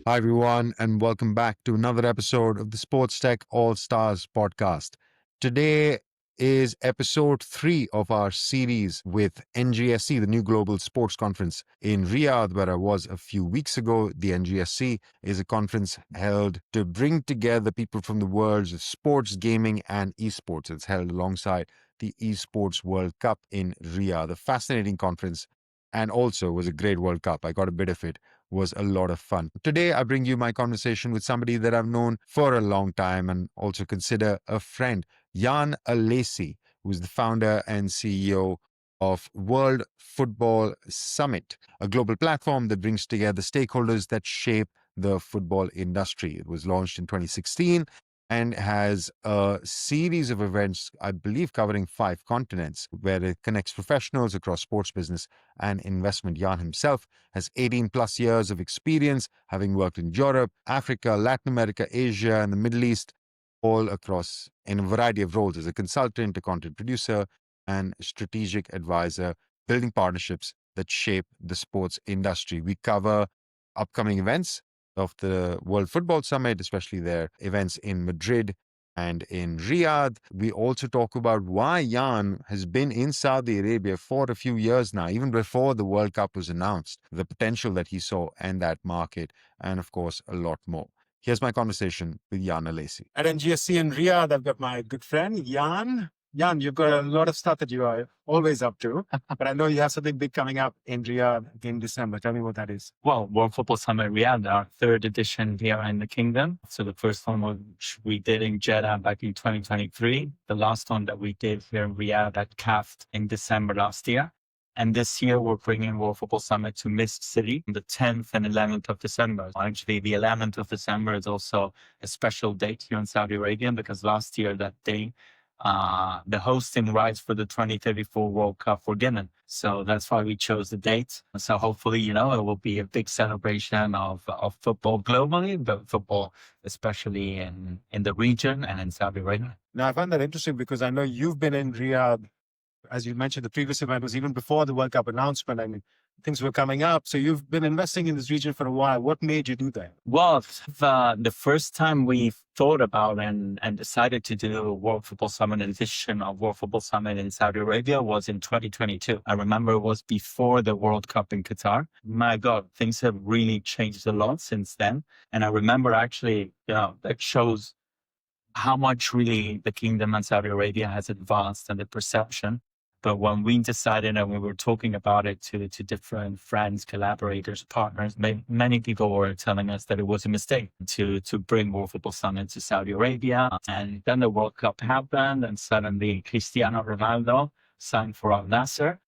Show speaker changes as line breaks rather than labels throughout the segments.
Hi, everyone, and welcome back to another episode of the Sports Tech Allstars Podcast. Today is episode 3 of our series with NGSC, the new global sports conference in Riyadh, where I was a few weeks ago. The NGSC is a conference held to bring together people from the worlds of sports, gaming, and eSports. It's held alongside the eSports World Cup in Riyadh, a fascinating conference, and also was a great World Cup. I got a bit of it. Was a lot of fun. Today, I bring you my conversation with somebody that I've known for a long time and also consider a friend, Jan Alessie, who is the founder and CEO of World Football Summit, a global platform that brings together stakeholders that shape the football industry. It was launched in 2016 and has a series of events, I believe, covering 5 continents, where it connects professionals across sports business and investment. Jan himself has 18 plus years of experience, having worked in Europe, Africa, Latin America, Asia, and the Middle East, all across in a variety of roles as a consultant, a content producer, and strategic advisor, building partnerships that shape the sports industry. We cover upcoming events of the World Football Summit, especially their events in Madrid and in Riyadh. We also talk about why Jan has been in Saudi Arabia for a few years now, even before the World Cup was announced, the potential that he saw in that market, and of course, a lot more. Here's my conversation with Jan Alessie.
At NGSC in Riyadh, I've got my good friend, Jan. Jan, you've got a lot of stuff that you are always up to, but I know you have something big coming up in Riyadh in December. Tell me what that is.
Well, World Football Summit Riyadh, our 3rd edition here in the Kingdom. So the first one which we did in Jeddah back in 2023. The last one that we did here in Riyadh at CAF in December last year. And this year, we're bringing World Football Summit to Mist City on the 10th and 11th of December. Actually, the 11th of December is also a special date here in Saudi Arabia because last year, that day, the hosting rights for the 2034 World Cup were given. So that's why we chose the date. So hopefully, it will be a big celebration of football globally, but football especially in the region and in Saudi Arabia.
Now, I find that interesting because I know you've been in Riyadh. As you mentioned, the previous event was even before the World Cup announcement. I mean, things were coming up. So you've been investing in this region for a while. What made you do that?
Well, the first time we thought about and decided to do World Football Summit edition of World Football Summit in Saudi Arabia was in 2022. I remember it was before the World Cup in Qatar. My God, things have really changed a lot since then. And I remember actually, that shows how much really the Kingdom and Saudi Arabia has advanced and the perception. But when we decided and we were talking about it to different friends, collaborators, partners, many people were telling us that it was a mistake to bring World Football Summit to Saudi Arabia. And then the World Cup happened and suddenly Cristiano Ronaldo signed for Al Nassr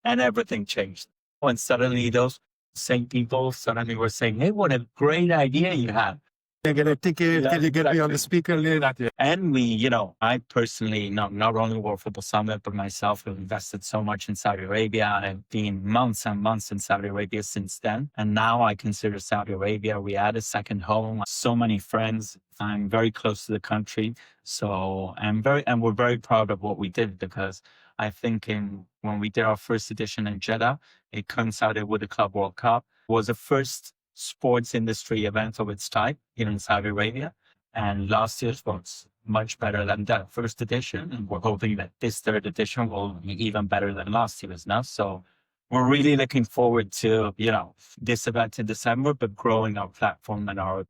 and everything changed. And suddenly those same people suddenly were saying, hey, what a great idea you have.
Can you get a ticket? Can you get me on the speaker list?
And we, I personally, not only World Football Summit, but myself have invested so much in Saudi Arabia. I've been months and months in Saudi Arabia since then. And now I consider Saudi Arabia, Riyadh, a second home. So many friends. I'm very close to the country. So we're very proud of what we did because I think when we did our first edition in Jeddah, it coincided with the Club World Cup. It was the first sports industry event of its type here in Saudi Arabia. And last year's was much better than that first edition. And we're hoping that this 3rd edition will be even better than last year's now. So we're really looking forward to, this event in December, but growing our platform and our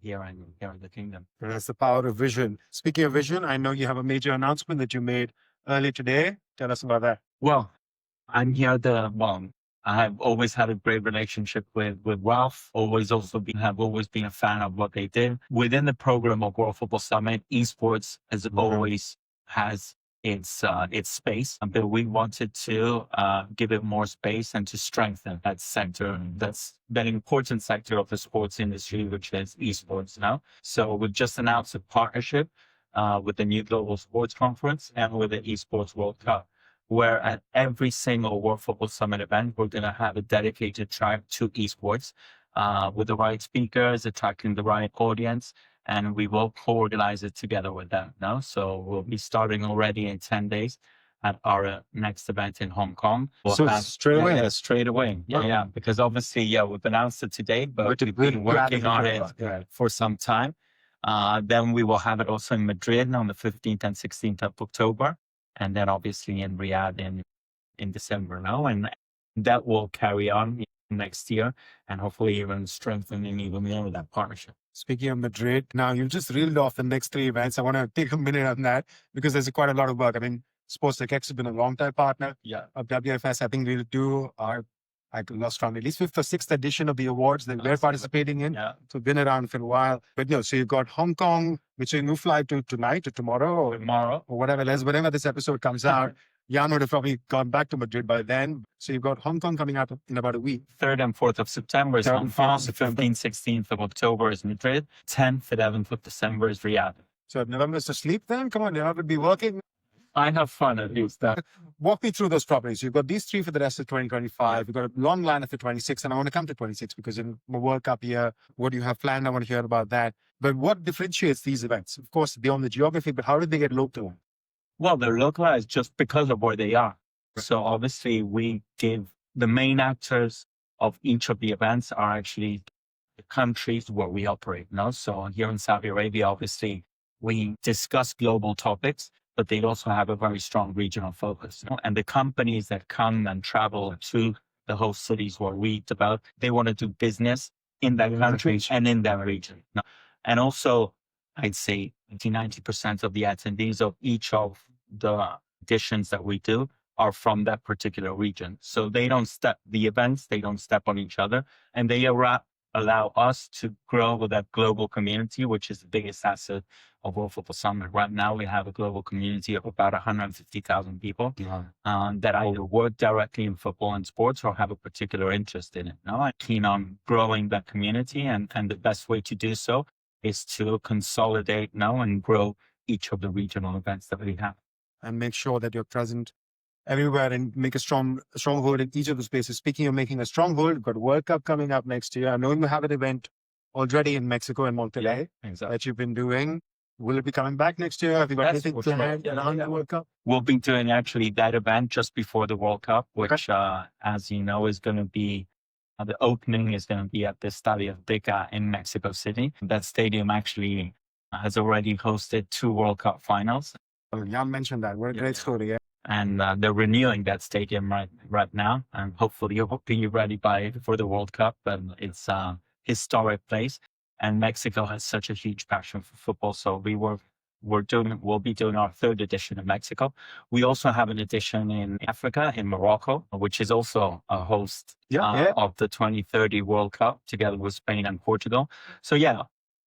here in the Kingdom.
And that's the power of vision. Speaking of vision, I know you have a major announcement that you made earlier today. Tell us about that.
Well, I'm here I have always had a great relationship with Ralph. Have always been a fan of what they did. Within the program of World Football Summit, eSports always has its space, but we wanted to give it more space and to strengthen that sector. That's an important sector of the sports industry, which is eSports now. So we've just announced a partnership with the new Global Sports Conference and with the eSports World Cup, where at every single World Football Summit event, we're going to have a dedicated track to eSports. with the right speakers, attracting the right audience, and we will co-organize it together with them. No, so we'll be starting already in 10 days at our next event in Hong Kong.
So straight away?
Yeah, straight away. Yeah, because obviously, we've announced it today, but we've been working on it for some time. Then we will have it also in Madrid on the 15th and 16th of October, and then obviously in Riyadh in December now, and that will carry on next year, and hopefully even strengthening even more that partnership.
Speaking of Madrid, now you just reeled off the next 3 events. I want to take a minute on that because there's quite a lot of work. I mean, Sports Tech has been a long-time partner of WFS. I think we'll do I lost count, at least 5th or 6th edition of the awards that we're participating in. So been around for a while. But so you've got Hong Kong, which you fly to tonight or tomorrow or whatever it is, whenever this episode comes out. Jan would have probably gone back to Madrid by then. So you've got Hong Kong coming out in about a week.
3rd and 4th of September is Hong Kong. 15th, 16th of October is Madrid. 10th, 11th of December is Riyadh.
So if November's to sleep then? Come on, you have to be working.
I have fun at least.
Walk me through those properties. You've got these 3 for the rest of 2025. You've got a long lineup for 26, and I want to come to 26 because in the World Cup year, what do you have planned? I want to hear about that. But what differentiates these events? Of course, beyond the geography, but how did they get local?
Well, they're localized just because of where they are. So obviously we give the main actors of each of the events are actually the countries where we operate. So here in Saudi Arabia, obviously we discuss global topics, but they also have a very strong regional focus. And the companies that come and travel to the host cities where we develop, they want to do business in that country and in that region. And also, I'd say 90% of the attendees of each of the editions that we do are from that particular region. So they don't step on each other, and they allow us to grow with that global community, which is the biggest asset of World Football Summit. Right now, we have a global community of about 150,000 people that either work directly in football and sports or have a particular interest in it. I'm keen on growing that community, and the best way to do so is to consolidate and grow each of the regional events that we have.
And make sure that you're present everywhere and make a stronghold in each of the spaces. Speaking of making a stronghold, you've got World Cup coming up next year. I know you have an event already in Mexico and Monterrey that you've been doing. Will it be coming back next year? Have you got anything planned around the World Cup?
We'll be doing actually that event just before the World Cup, which, as you know, is going to be the opening is going to be at the Estadio Azteca in Mexico City. That stadium actually has already hosted 2 World Cup finals.
Jan mentioned that. What a great story.
And they're renewing that stadium right now. And hopefully it will be ready for the World Cup. And it's a historic place. And Mexico has such a huge passion for football. So we'll be doing our 3rd edition in Mexico. We also have an edition in Africa, in Morocco, which is also a host of the 2030 World Cup together with Spain and Portugal. So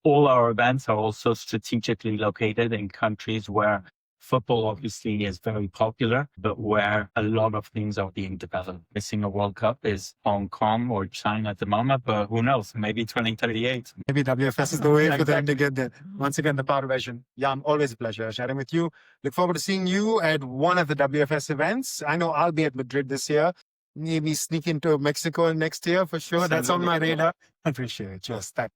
all our events are also strategically located in countries where football obviously is very popular, but where a lot of things are being developed. Missing a World Cup is Hong Kong or China at the moment, but who knows? Maybe 2038.
Maybe WFS is the way for them to get there. Once again, the power vision. Jan, always a pleasure sharing with you. Look forward to seeing you at one of the WFS events. I know I'll be at Madrid this year. Maybe sneak into Mexico next year for sure. That's on my radar. I appreciate it. Just thank